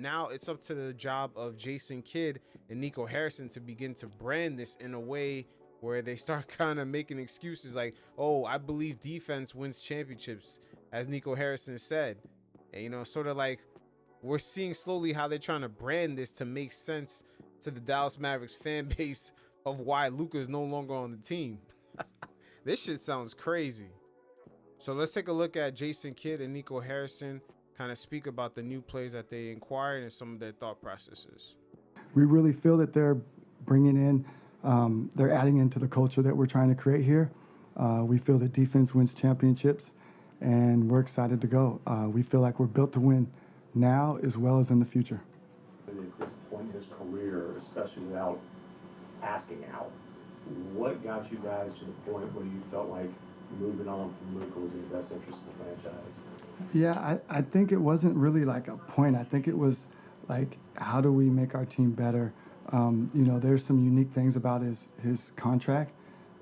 now it's up to the job of Jason Kidd and Nico Harrison to begin to brand this in a way where they start kind of making excuses like, oh, I believe defense wins championships, as Nico Harrison said. And, you know, sort of like we're seeing slowly how they're trying to brand this to make sense to the Dallas Mavericks fan base of why Luka is no longer on the team. This shit sounds crazy. So let's take a look at Jason Kidd and Nico Harrison kind of speak about the new players that they inquired and some of their thought processes. We really feel that they're bringing in, they're adding into the culture that we're trying to create here. We feel that defense wins championships, and we're excited to go. We feel like we're built to win now as well as in the future. At this point in his career, especially without asking out, what got you guys to the point where you felt like moving on from Luka was in the best interest of the franchise? Yeah, I think it wasn't really like a point. I think it was like, how do we make our team better? You know, there's some unique things about his contract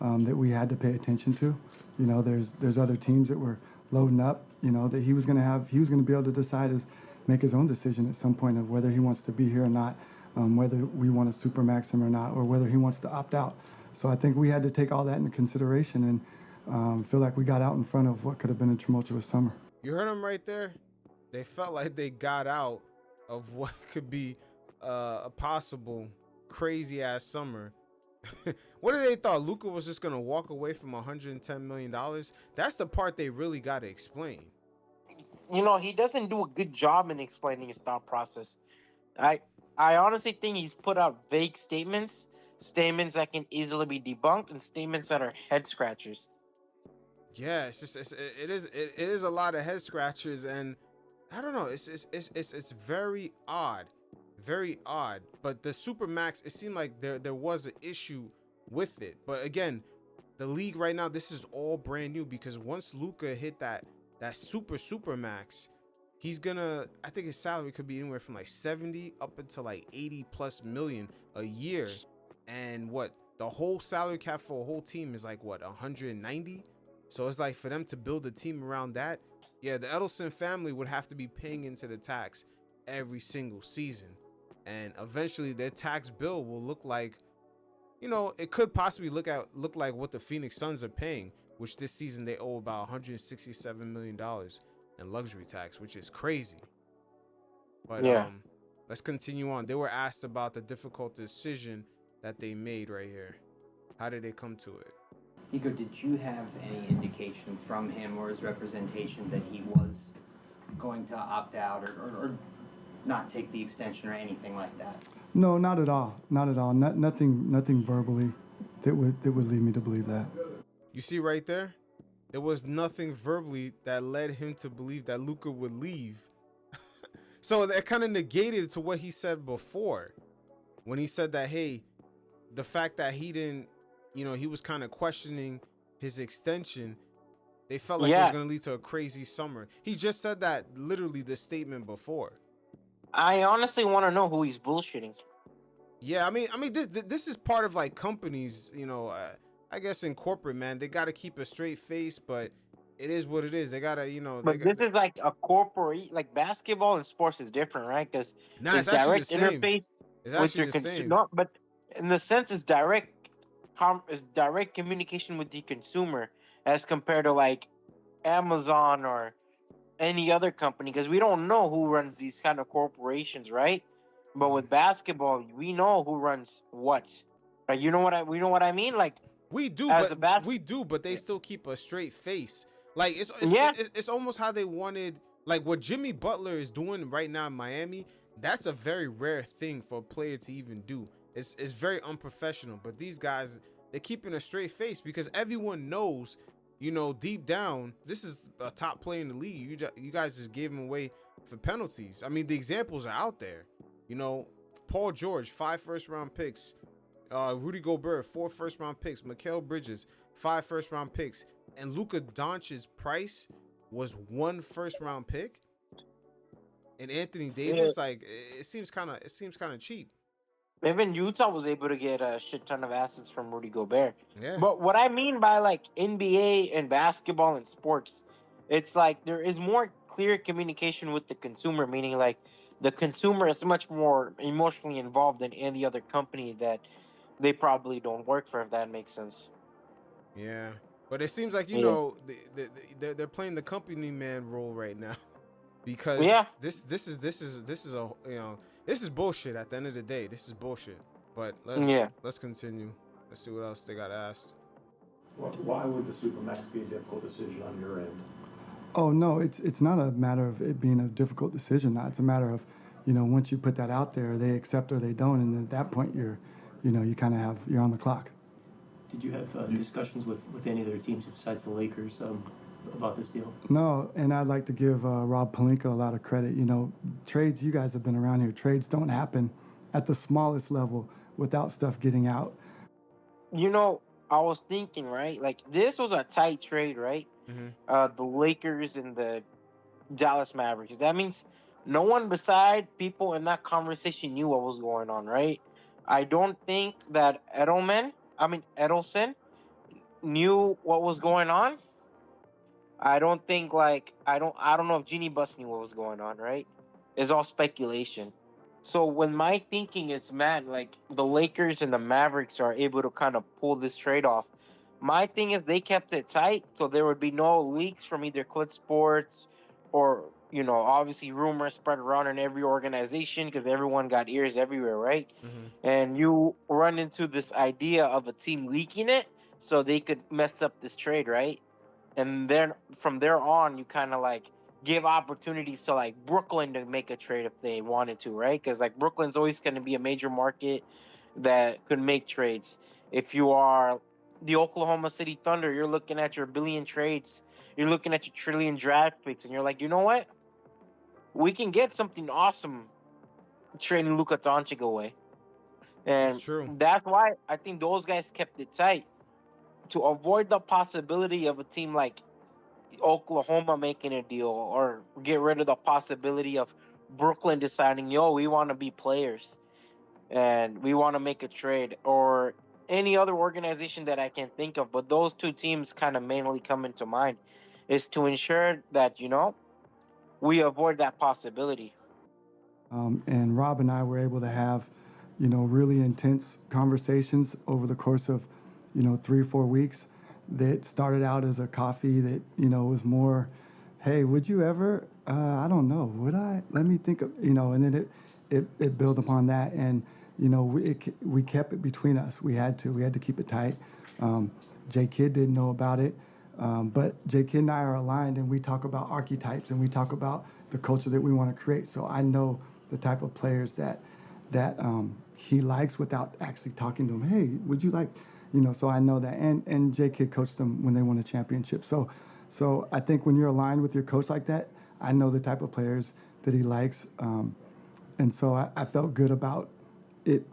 that we had to pay attention to. You know, there's other teams that were loading up, you know, that he was going to be able to decide make his own decision at some point of whether he wants to be here or not, whether we want to supermax him or not, or whether he wants to opt out. So I think we had to take all that into consideration and feel like we got out in front of what could have been a tumultuous summer. You heard them right there. They felt like they got out of what could be a possible crazy ass summer. What did they thought? Luka was just gonna walk away from $110 million? That's the part they really got to explain. You know, he doesn't do a good job in explaining his thought process. I honestly think he's put out vague statements that can easily be debunked, and statements that are head scratchers. Yeah, it's just it is a lot of head scratchers, and I don't know. It's very odd, very odd. But the Supermax, it seemed like there was an issue with it. But again, the league right now, this is all brand new because once Luka hit that super max, he's gonna, I think his salary could be anywhere from like 70 up until like 80 plus million a year. And what the whole salary cap for a whole team is like what, 190? So it's like for them to build a team around that, yeah, the Edelson family would have to be paying into the tax every single season. And eventually their tax bill will look like, you know, it could possibly look like what the Phoenix Suns are paying, which this season they owe about $167 million in luxury tax, which is crazy. But yeah. Let's continue on. They were asked about the difficult decision that they made right here. How did they come to it? Nico, did you have any indication from him or his representation that he was going to opt out or not take the extension or anything like that? No, not at all. Not at all. Nothing verbally that would lead me to believe that. You see right there? There was nothing verbally that led him to believe that Luka would leave. So that kind of negated to what he said before. When he said that, hey, the fact that he didn't, you know, he was kind of questioning his extension. They felt like it was going to lead to a crazy summer. He just said that literally the statement before. I honestly want to know who he's bullshitting. Yeah, I mean, this is part of like companies, you know, I guess in corporate, man, they got to keep a straight face, but it is what it is. They got to, you know. But this is like a corporate, like basketball and sports is different, right? Because it's direct interface with your consumer. No, but in the sense, it's direct communication with the consumer as compared to like Amazon or any other company, because we don't know who runs these kind of corporations, right? But with basketball, we know who runs what. Like, you know what I mean? Like we do, but they still keep a straight face. Like it's almost how they wanted, like what Jimmy Butler is doing right now in Miami. That's a very rare thing for a player to even do. It's very unprofessional. But these guys, they're keeping a straight face because everyone knows, you know, deep down, this is a top player in the league. You guys just gave him away for penalties. I mean, the examples are out there. You know, Paul George, 5 first-round picks. Rudy Gobert, 4 first-round picks. Mikal Bridges, 5 first-round picks. And Luka Doncic's price was 1 first-round pick. And Anthony Davis, like, it seems kind of cheap. Even Utah was able to get a shit ton of assets from Rudy Gobert. Yeah. But what I mean by like NBA and basketball and sports, it's like there is more clear communication with the consumer, meaning like the consumer is much more emotionally involved than any other company that they probably don't work for, if that makes sense. Yeah, but it seems like Yeah. they're playing the company man role right now because Yeah. this is a this is bullshit. At the end of the day, this is bullshit. But Yeah. let's continue. Let's see what else they got asked. Why would the Supermax be a difficult decision on your end? Oh no, it's not a matter of it being a difficult decision. It's a matter of, once you put that out there, they accept or they don't, and at that point you kind of you're on the clock. Did you have discussions with any other teams besides the Lakers about this deal? No, and I'd like to give Rob Pelinka a lot of credit. Trades, you guys have been around here. Trades don't happen at the smallest level without stuff getting out. I was thinking, right? Like this was a tight trade, right? Mm-hmm. The Lakers and the Dallas Mavericks. That means no one beside people in that conversation knew what was going on, right? I don't think that Edelson knew what was going on. I don't think I don't know if Genie Bus knew what was going on, right? It's all speculation. So when my thinking is, man, like the Lakers and the Mavericks are able to kind of pull this trade off. My thing is they kept it tight, so there would be no leaks from either Clit Sports or obviously rumors spread around in every organization because everyone got ears everywhere, right? Mm-hmm. And you run into this idea of a team leaking it so they could mess up this trade, right? And then from there on, you kind of like give opportunities to like Brooklyn to make a trade if they wanted to, right? Because like Brooklyn's always going to be a major market that could make trades. If you are the Oklahoma City Thunder, you're looking at your billion trades, you're looking at your trillion draft picks, and you're like, you know what? We can get something awesome trading Luka Doncic away, It's and true. that's why I think those guys kept it tight to avoid the possibility of a team like Oklahoma making a deal or get rid of the possibility of Brooklyn deciding, yo, we want to be players and we want to make a trade or any other organization that I can think of. But those two teams kind of mainly come into mind is to ensure that, we avoid that possibility. And Rob and I were able to have, really intense conversations over the course of, 3 or 4 weeks that started out as a coffee that, was more, hey, would you ever, I don't know, would I? Let me think of, and then it built upon that. And, we kept it between us. We had to keep it tight. J Kidd didn't know about it. But J Kidd and I are aligned, and we talk about archetypes, and we talk about the culture that we want to create. So I know the type of players that he likes without actually talking to him. Hey, would you like, so I know that. And J Kidd coached them when they won a championship. So I think when you're aligned with your coach like that, I know the type of players that he likes. And so I felt good about it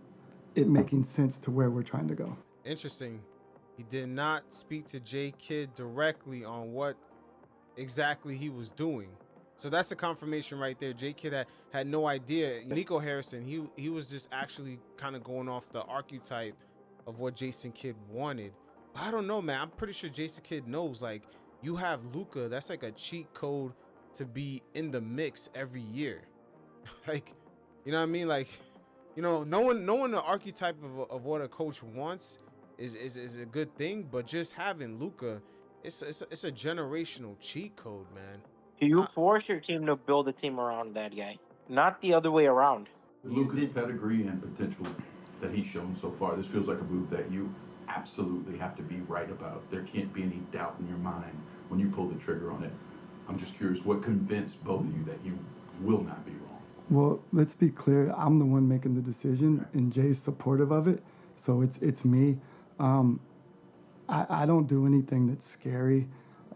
making sense to where we're trying to go. Interesting. He did not speak to J Kidd directly on what exactly he was doing. So that's a confirmation right there. J Kidd had no idea. Nico Harrison, he was just actually kind of going off the archetype of what Jason Kidd wanted. I don't know, man. I'm pretty sure Jason Kidd knows, like, you have Luka. That's like a cheat code to be in the mix every year. Like, you know what I mean? Like, knowing the archetype of what a coach wants is a good thing, but just having Luka, it's a generational cheat code, man. You force your team to build a team around that guy, not the other way around. With Luka's pedigree and potential that he's shown so far, this feels like a move that you absolutely have to be right about. There can't be any doubt in your mind when you pull the trigger on it. I'm just curious, what convinced both of you that you will not be wrong? Well, let's be clear. I'm the one making the decision, and Jay's supportive of it. So it's me. I don't do anything that's scary.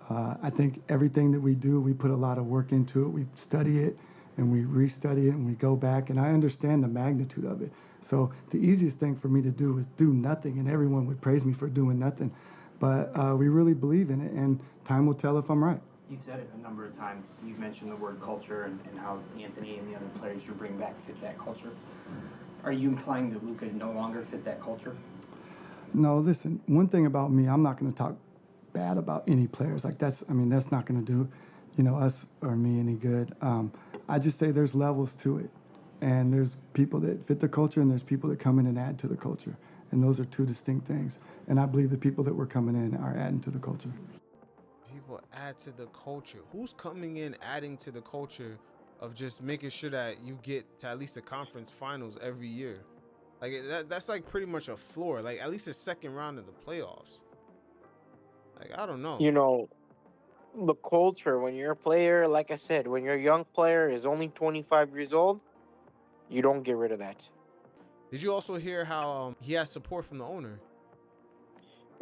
I think everything that we do, we put a lot of work into it. We study it, and we restudy it, and we go back, and I understand the magnitude of it. So the easiest thing for me to do is do nothing, and everyone would praise me for doing nothing. But we really believe in it, and time will tell if I'm right. You've said it a number of times. You've mentioned the word culture and how Anthony and the other players you bring back fit that culture. Are you implying that Luka no longer fit that culture? No, listen, one thing about me, I'm not going to talk bad about any players. Like that's not going to do, us or me any good. I just say there's levels to it. and there's people that fit the culture, and there's people that come in and add to the culture, and those are two distinct things. And I believe the people that were coming in are adding to the culture. People add to the culture. Who's coming in adding to the culture of just making sure that you get to at least the conference finals every year? Like that's like pretty much a floor. Like at least a second round of the playoffs. Like I don't know. You know, the culture when you're a player, like I said, when you're a young player is only 25 years old, you don't get rid of that. Did you also hear how he has support from the owner?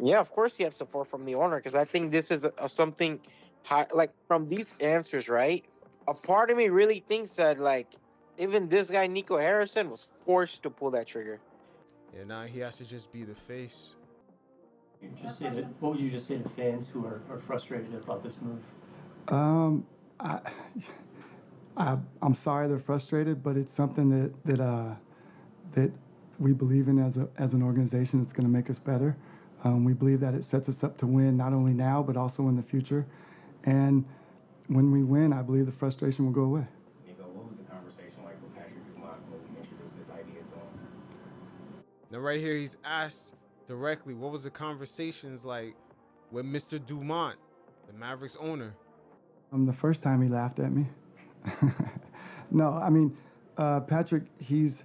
Yeah, of course he has support from the owner because I think this is something high, like from these answers, right? A part of me really thinks that like even this guy Nico Harrison was forced to pull that trigger. Yeah, now he has to just be the face. What would you just say to fans who are frustrated about this move? I, I'm sorry they're frustrated, but it's something that we believe in as an organization. It's going to make us better. We believe that it sets us up to win not only now but also in the future. And when we win, I believe the frustration will go away. Nico, what was the conversation like with Patrick Dumont when we introduced this idea to him? Now right here, he's asked directly, what was the conversations like with Mr. Dumont, the Mavericks owner? The first time he laughed at me. No, I mean, Patrick, he's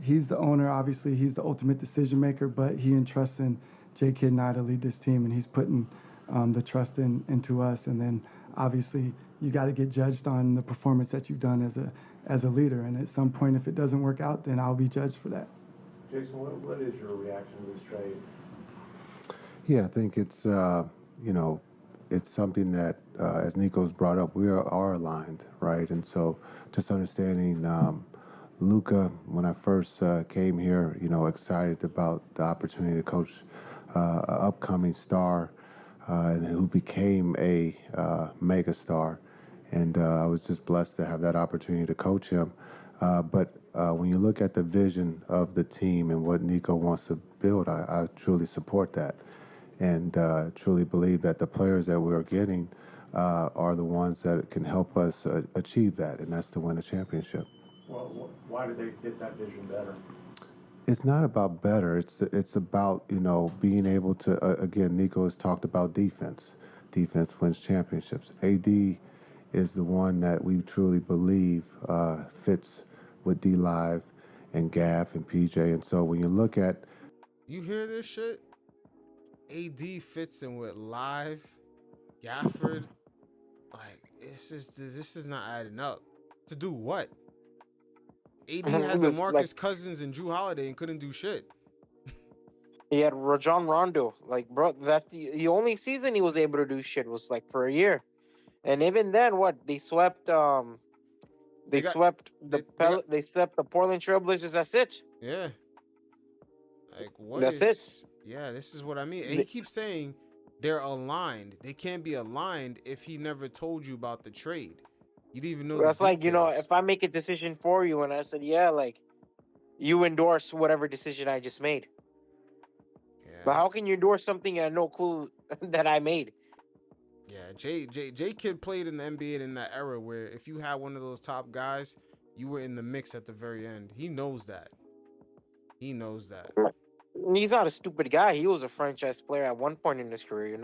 the owner. Obviously, he's the ultimate decision maker, but he entrusts in J Kidd and I to lead this team, and he's putting the trust into us. And then obviously, you got to get judged on the performance that you've done as a leader. And at some point, if it doesn't work out, then I'll be judged for that. Jason, what is your reaction to this trade? Yeah, I think it's it's something that, as Nico's brought up, we are aligned, right? And so just understanding Luka, when I first came here, excited about the opportunity to coach an upcoming star and who became a mega star. And I was just blessed to have that opportunity to coach him. But when you look at the vision of the team and what Nico wants to build, I truly support that. And truly believe that the players that we're getting are the ones that can help us achieve that, and that's to win a championship. Well, why do they fit that vision better? It's not about better. It's about being able to again. Nico has talked about defense. Defense wins championships. AD is the one that we truly believe fits with D Live and Gaff and PJ. And so when you look at, you hear this shit? AD fits in with Live, Gafford. Like this is not adding up. To do what? AD had DeMarcus Cousins and Drew Holiday and couldn't do shit. He had Rajon Rondo. Like, bro, that's the only season he was able to do shit was like for a year. And even then, what? They swept they swept the Portland Trailblazers. That's it. Yeah. Like what? That's it. Yeah, this is what I mean. And he keeps saying they're aligned. They can't be aligned if he never told you about the trade. You didn't even know. That's like, if I make a decision for you and I said, yeah, like you endorse whatever decision I just made. Yeah. But how can you endorse something I had no clue that I made? Yeah, J Kidd played in the NBA in that era where if you had one of those top guys, you were in the mix at the very end. He knows that. He knows that. He's not a stupid guy. He was a franchise player at one point in his career,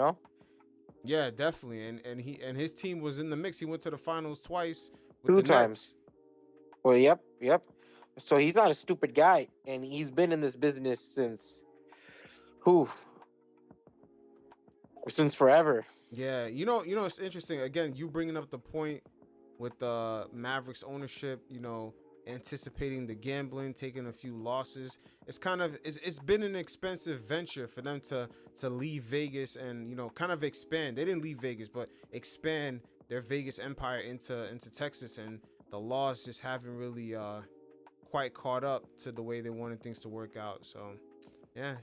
Yeah, definitely. And his team was in the mix. He went to the finals twice. Two times. Well, yep. So he's not a stupid guy, and he's been in this business since forever. Yeah, it's interesting. Again, you bringing up the point with the Mavericks ownership, anticipating the gambling, taking a few losses. It's been an expensive venture for them to leave Vegas and kind of expand. They didn't leave Vegas, but expand their Vegas empire into Texas, and the laws just haven't really quite caught up to the way they wanted things to work out. So yeah,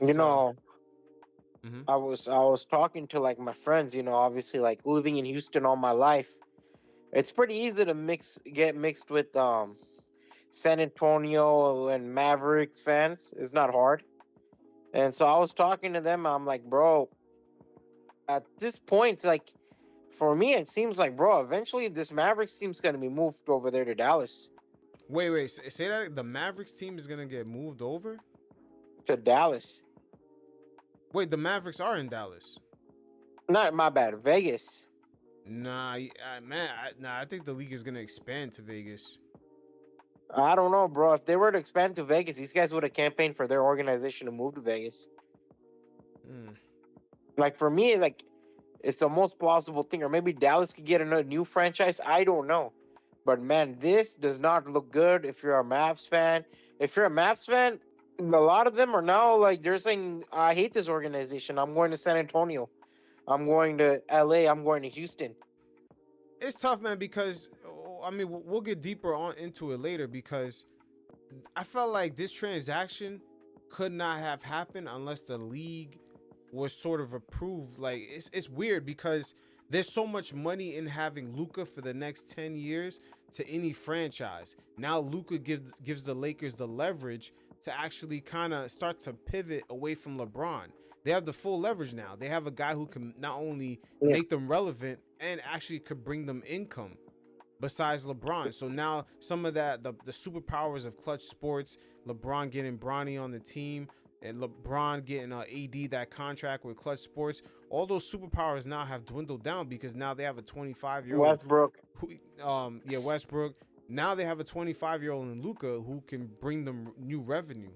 I was talking to like my friends, obviously like living in Houston all my life. It's pretty easy to get mixed with San Antonio and Mavericks fans. It's not hard. And so I was talking to them. I'm like, bro, at this point, like, for me, it seems like, bro, eventually this Mavericks team's going to be moved over there to Dallas. Wait. Say that the Mavericks team is gonna get moved over. to Dallas. Wait, the Mavericks are in Dallas. Not my bad, Vegas. Nah, man, I think the league is gonna expand to Vegas. I don't know, bro. If they were to expand to Vegas, these guys would have campaigned for their organization to move to Vegas. Hmm. Like for me, like it's the most plausible thing. Or maybe Dallas could get a new franchise. I don't know. But man, this does not look good if you're a Mavs fan. If you're a Mavs fan, a lot of them are now like they're saying, I hate this organization. I'm going to San Antonio. I'm going to LA. I'm going to Houston. It's tough, man, because I mean we'll get deeper on into it later because I felt like this transaction could not have happened unless the league was sort of approved. Like it's weird because there's so much money in having Luka for the next 10 years to any franchise. Now Luka gives the Lakers the leverage to actually kind of start to pivot away from LeBron. They have the full leverage now. They have a guy who can not only make them relevant and actually could bring them income besides LeBron. So now some of that, the superpowers of clutch sports, LeBron getting Bronny on the team and LeBron getting AD that contract with clutch sports, all those superpowers now have dwindled down because now they have a 25-year-old Westbrook. Westbrook. Now they have a 25-year-old in Luka who can bring them new revenue.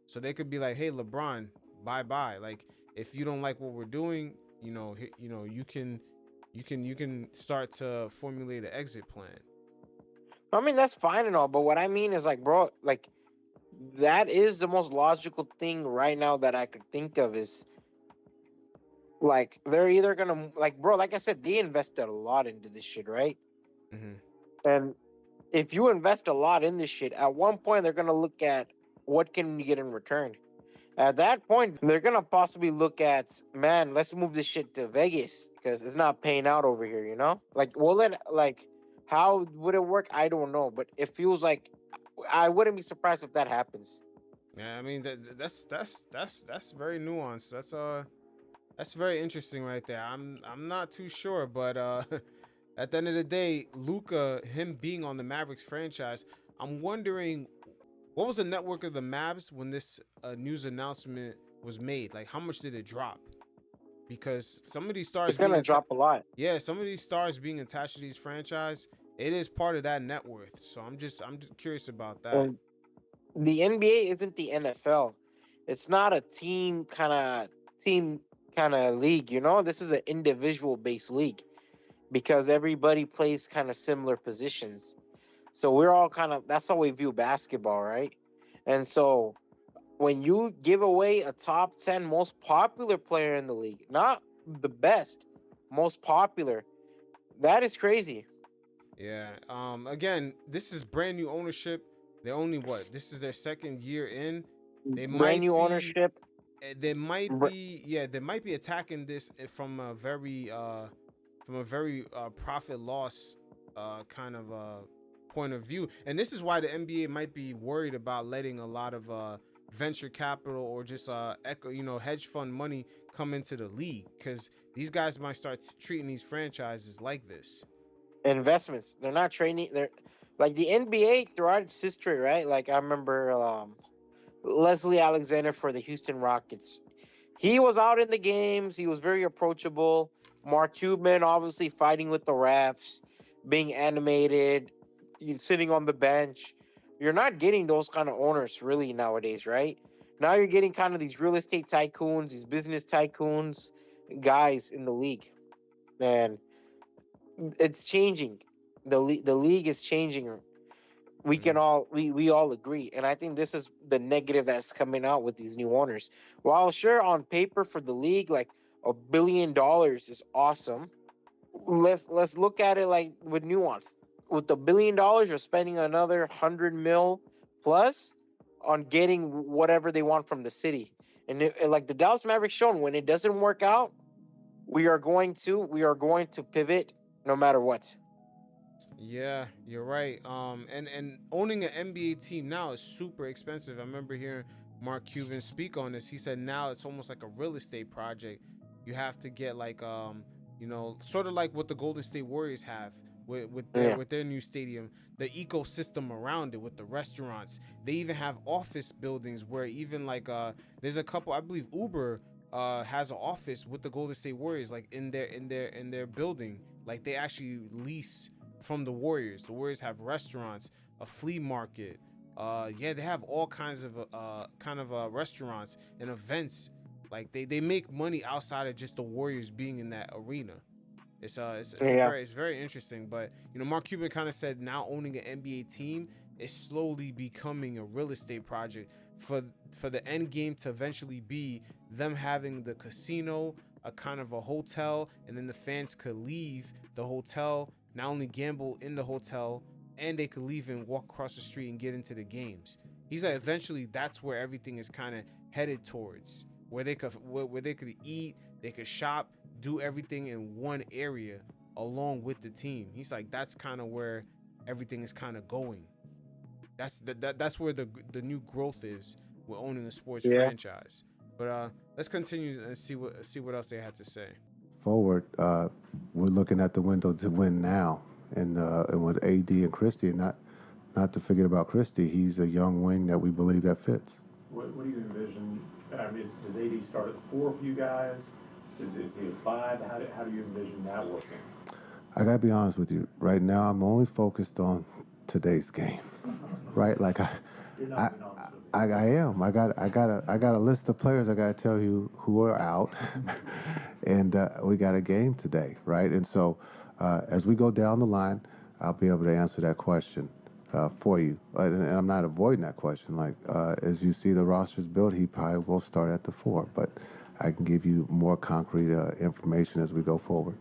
So they could be like, "Hey, LeBron, bye-bye. Like if you don't like what we're doing, you can start to formulate an exit plan." I mean, that's fine and all, but what I mean is like, bro, like that is the most logical thing right now that I could think of is like they're either gonna like, bro, like I said, they invested a lot into this shit, right? Mm-hmm. And if you invest a lot in this shit, at one point they're gonna look at what can we get in return. At that point, they're gonna possibly look at, man, let's move this shit to Vegas because it's not paying out over here. You know, like, will it like? How would it work? I don't know, but it feels like I wouldn't be surprised if that happens. Yeah, I mean that's very nuanced. That's very interesting right there. I'm not too sure, but at the end of the day, Luka, him being on the Mavericks franchise, I'm wondering what was the network of the Mavs when this news announcement was made? Like, how much did it drop? Because some of these stars It's gonna drop a lot. some of these stars being attached to these franchise, it is part of that net worth. So I'm just curious about that. And the NBA isn't the NFL. It's not a team kind of league. You know, this is an individual based league because everybody plays kind of similar positions. So we're all kind of that's how we view basketball, right? And so when you give away a top 10 most popular player in the league, not the best, most popular, that is crazy. Yeah. Again, this is brand new ownership. They're only what? This is their second year in. They Brand new ownership. they might be they might be attacking this from a very profit loss kind of point of view. And this is why the NBA might be worried about letting a lot of venture capital or just hedge fund money come into the league, because these guys might start treating these franchises like this. Investments. They're not training. They're like the NBA throughout its history, right? Like I remember Leslie Alexander for the Houston Rockets. He was out in the games. He was very approachable. Mark Cuban, obviously fighting with the refs, being animated, sitting on the bench. You're not getting those kind of owners really nowadays, right? Now you're getting kind of these real estate tycoons, these business tycoons, guys in the league, and it's changing. The league is changing. We all agree, and I think this is the negative that's coming out with these new owners. While sure on paper for the league, like $1 billion is awesome. Let's look at it like with nuance. With $1 billion, you're spending another 100 mil plus on getting whatever they want from the city. And like the Dallas Mavericks shown, when it doesn't work out, we are going to pivot no matter what. Yeah, you're right. And owning an NBA team now is super expensive. I remember hearing Mark Cuban speak on this. He said now it's almost like a real estate project. You have to get like sort of like what the Golden State Warriors have, with their new stadium, the ecosystem around it with the restaurants. They even have office buildings where even like there's a couple, I believe Uber has an office with the Golden State Warriors, like in their building. Like they actually lease from the Warriors. The Warriors have restaurants, a flea market. Yeah, they have all kinds of restaurants and events. Like they make money outside of just the Warriors being in that arena. It's very interesting. But you know, Mark Cuban kind of said now owning an NBA team is slowly becoming a real estate project for the end game to eventually be them having the casino, a kind of a hotel, and then the fans could leave the hotel, not only gamble in the hotel, and they could leave and walk across the street and get into the games. He said eventually that's where everything is kind of headed towards, where they could eat, they could shop, do everything in one area along with the team. He's like, that's kind of where everything is kind of going. That's where the new growth is with owning a sports franchise. But let's continue and see what else they had to say. Forward, we're looking at the window to win now, and with AD and Christie, and not to forget about Christie. He's a young wing that we believe that fits. What do you envision? I mean, does AD start at the 4 for you guys? Is he a 5? How do you envision that working? I gotta be honest with you. Right now, I'm only focused on today's game. Right? Like I am. I got a list of players. I gotta tell you who are out, and we got a game today, right? And so, as we go down the line, I'll be able to answer that question for you. And I'm not avoiding that question. Like as you see the rosters built, he probably will start at the 4, but I can give you more concrete information as we go forward.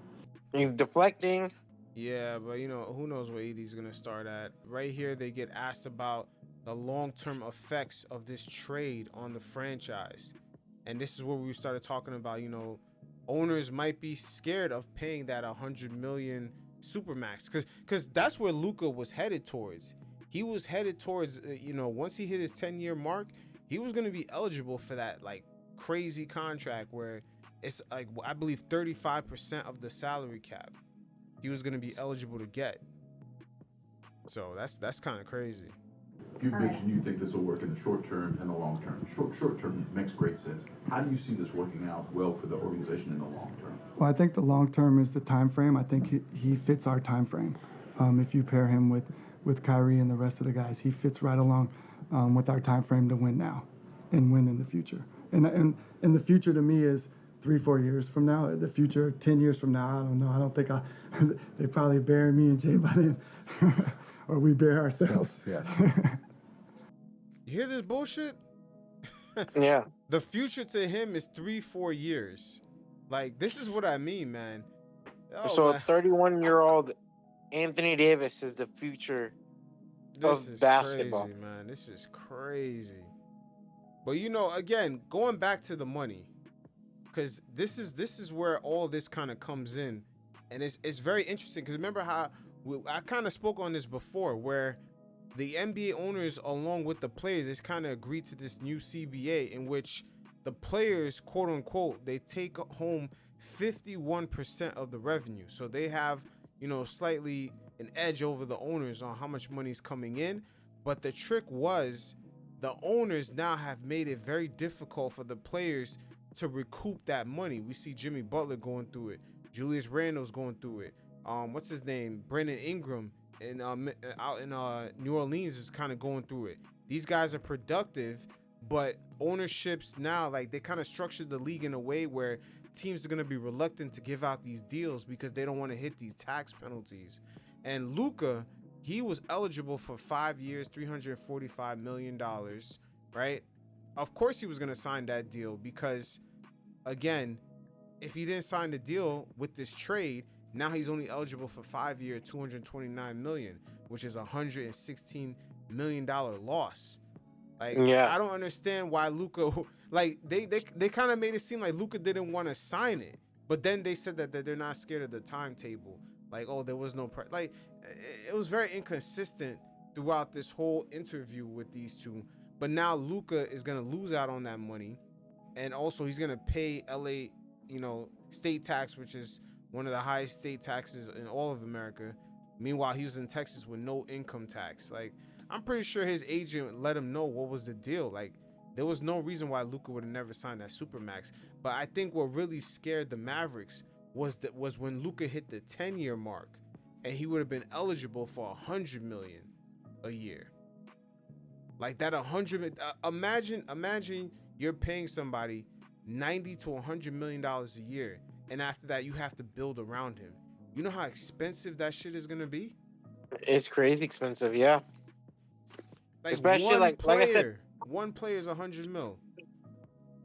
He's deflecting. Yeah, but you know, who knows where AD's gonna start at. Right here, they get asked about the long-term effects of this trade on the franchise. And this is where we started talking about, you know, owners might be scared of paying that 100 million supermax, because that's where Luka was headed towards. He was headed towards, you know, once he hit his 10-year mark, he was going to be eligible for that like crazy contract where it's like, I believe 35% of the salary cap he was going to be eligible to get. So that's kind of crazy. You mentioned you think this will work in the short term and the long term. Short term makes great sense. How do you see this working out well for the organization in the long term? Well, I think the long term is the time frame. I think he fits our time frame. If you pair him with Kyrie and the rest of the guys, he fits right along with our time frame to win now and win in the future. And the future to me is 3-4 years from now. The future 10 years from now, I don't know. I don't think they probably bury me and Jay by then, or we bury ourselves. Yes. You hear this bullshit? Yeah. The future to him is 3-4 years. Like, this is what I mean, man. Oh, So man. 31-year-old Anthony Davis is the future This of is basketball. crazy, man. This is crazy. But you know, again, going back to the money, because this is where all this kind of comes in, and it's very interesting. Because remember how I kind of spoke on this before, where the NBA owners, along with the players, is kind of agreed to this new CBA in which the players, quote unquote, they take home 51% of the revenue. So they have, you know, slightly an edge over the owners on how much money is coming in. But the trick was the owners now have made it very difficult for the players to recoup that money. We see Jimmy Butler going through it. Julius Randle's going through it. What's his name? Brandon Ingram out in New Orleans is kind of going through it. These guys are productive, but ownerships now, like, they kind of structured the league in a way where teams are going to be reluctant to give out these deals because they don't want to hit these tax penalties. And Luka, he was eligible for 5 years, $345 million, right? Of course he was going to sign that deal because, again, if he didn't sign the deal with this trade, now he's only eligible for 5 year, $229 million, which is $116 million loss. Like, yeah. I don't understand why Luka, like, they kind of made it seem like Luka didn't want to sign it, but then they said that they're not scared of the timetable. Like, oh, there was no like, it was very inconsistent throughout this whole interview with these two. But now Luka is gonna lose out on that money, and also he's gonna pay LA, you know, state tax, which is one of the highest state taxes in all of America. Meanwhile, he was in Texas with no income tax. Like, I'm pretty sure his agent let him know what was the deal. Like, there was no reason why Luka would have never signed that Supermax. But I think what really scared the Mavericks was when Luka hit the 10-year mark, and he would have been eligible for $100 million a year. Like that 100. Imagine you're paying somebody $90 to $100 million a year, and after that you have to build around him. You know how expensive that shit is gonna be? It's crazy expensive, yeah. Like Especially one like I said, player, one player is $100 million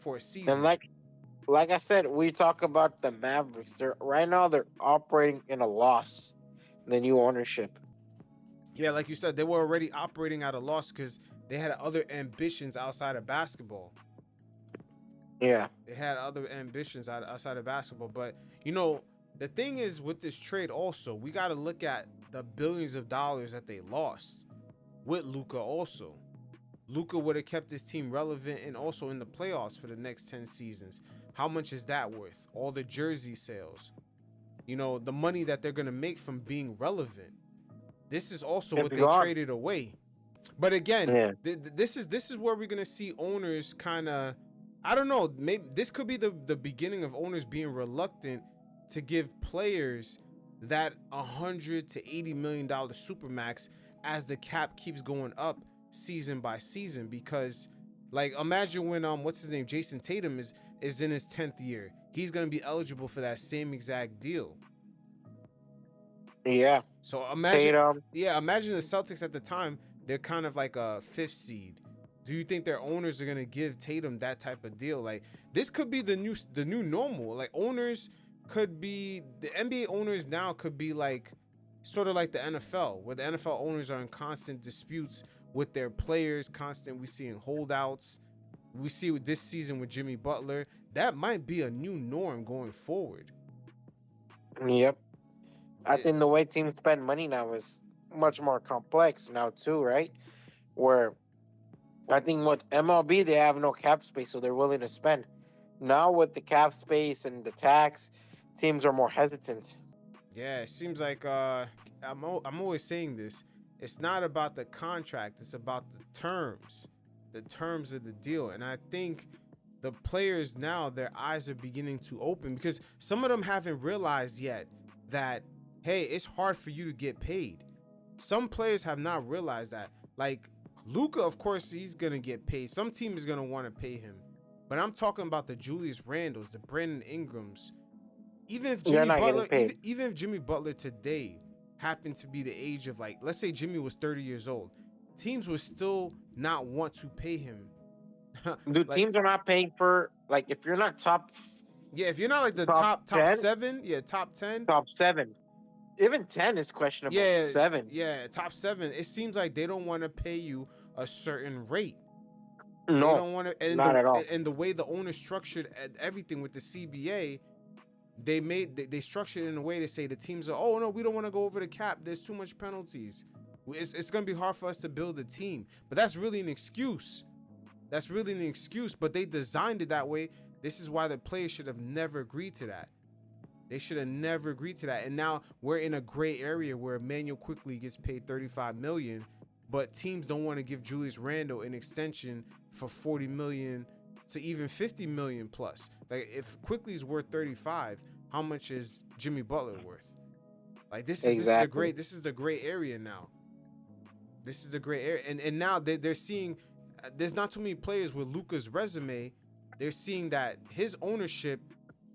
for a season. and like I said, we talk about the Mavericks. Right now they're operating in a loss. The new ownership. Yeah, like you said, they were already operating at a loss because they had other ambitions outside of basketball. Yeah. They had other ambitions outside of basketball. But, you know, the thing is with this trade also, we got to look at the billions of dollars that they lost with Luka also. Luka would have kept his team relevant and also in the playoffs for the next 10 seasons. How much is that worth? All the jersey sales. You know, the money that they're going to make from being relevant. This is also what they traded away. But again, this is where we're going to see owners kind of, I don't know, maybe this could be the beginning of owners being reluctant to give players that $100 to $80 million supermax as the cap keeps going up season by season. Because, like, imagine when what's his name, Jason Tatum is in his 10th year. He's gonna be eligible for that same exact deal. Yeah. So imagine, Tatum. Imagine the Celtics at the time. They're kind of like a 5th seed. Do you think their owners are gonna give Tatum that type of deal? Like, this could be the new normal. Like, owners could be, the NBA owners now could be like sort of like the NFL, where the NFL owners are in constant disputes with their players. We seeing holdouts. We see with this season with Jimmy Butler. That might be a new norm going forward. Yep. I think the way teams spend money now is much more complex now too, right? Where I think with MLB they have no cap space, so they're willing to spend. Now with the cap space and the tax, teams are more hesitant. Yeah, it seems like I'm always saying this. It's not about the contract, it's about the terms of the deal. And I think the players now, their eyes are beginning to open because some of them haven't realized yet that, hey, it's hard for you to get paid. Some players have not realized that. Like Luka, of course, he's gonna get paid. Some team is gonna want to pay him, but I'm talking about the Julius Randles, the Brandon Ingrams. Even if Jimmy Butler today happened to be the age of, like, let's say Jimmy was 30 years old, teams would still not want to pay him. Dude, like, teams are not paying for, like, if you're not top. Yeah, if you're not like the top 7, top 10. Top 7. Even 10 is questionable. Yeah, 7. Yeah, top 7. It seems like they don't want to pay you a certain rate. No, they don't want to. Not at all. And the way the owner structured everything with the CBA, they structured it in a way to say the teams are, oh no, we don't want to go over the cap. There's too much penalties. It's going to be hard for us to build a team. But that's really an excuse. But they designed it that way. This is why the players should have never agreed to that. They should have never agreed to that. And now we're in a gray area where Emmanuel Quickly gets paid $35 million, but teams don't want to give Julius Randle an extension for $40 million to even $50 million plus. Like, if Quickly's worth 35, how much is Jimmy Butler worth? Like, this is the gray area now. This is the gray area. And now they're seeing there's not too many players with Luka's resume. They're seeing that his ownership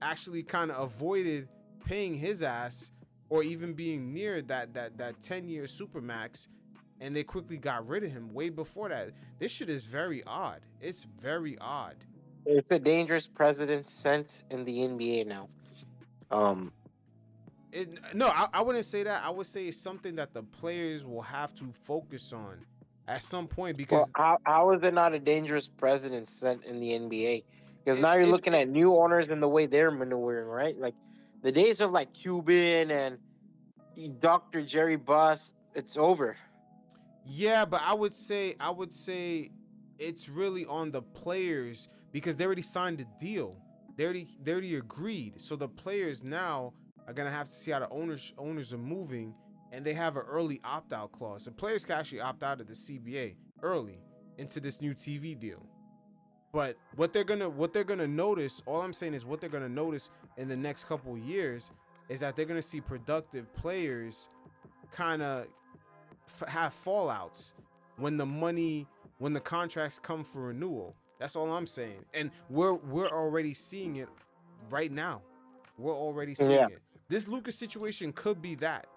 actually kind of avoided paying his ass or even being near that 10-year supermax, and they quickly got rid of him way before that. This shit is very odd. It's very odd. It's a dangerous precedent set in the NBA now. I wouldn't say that. I would say it's something that the players will have to focus on at some point, because how is it not a dangerous precedent set in the NBA? Because now you're looking at new owners and the way they're maneuvering, right? Like the days of like Cuban and Dr. Jerry Buss, it's over. Yeah, but I would say it's really on the players because they already signed the deal. They already agreed. So the players now are gonna have to see how the owners are moving and they have an early opt-out clause. The players can actually opt out of the CBA early into this new TV deal. But what they're gonna notice, all I'm saying is what they're gonna notice in the next couple of years is that they're gonna see productive players kind of have fallouts when the contracts come for renewal. That's all I'm saying, and we're already seeing it right now. We're already seeing it. This Luka situation could be that.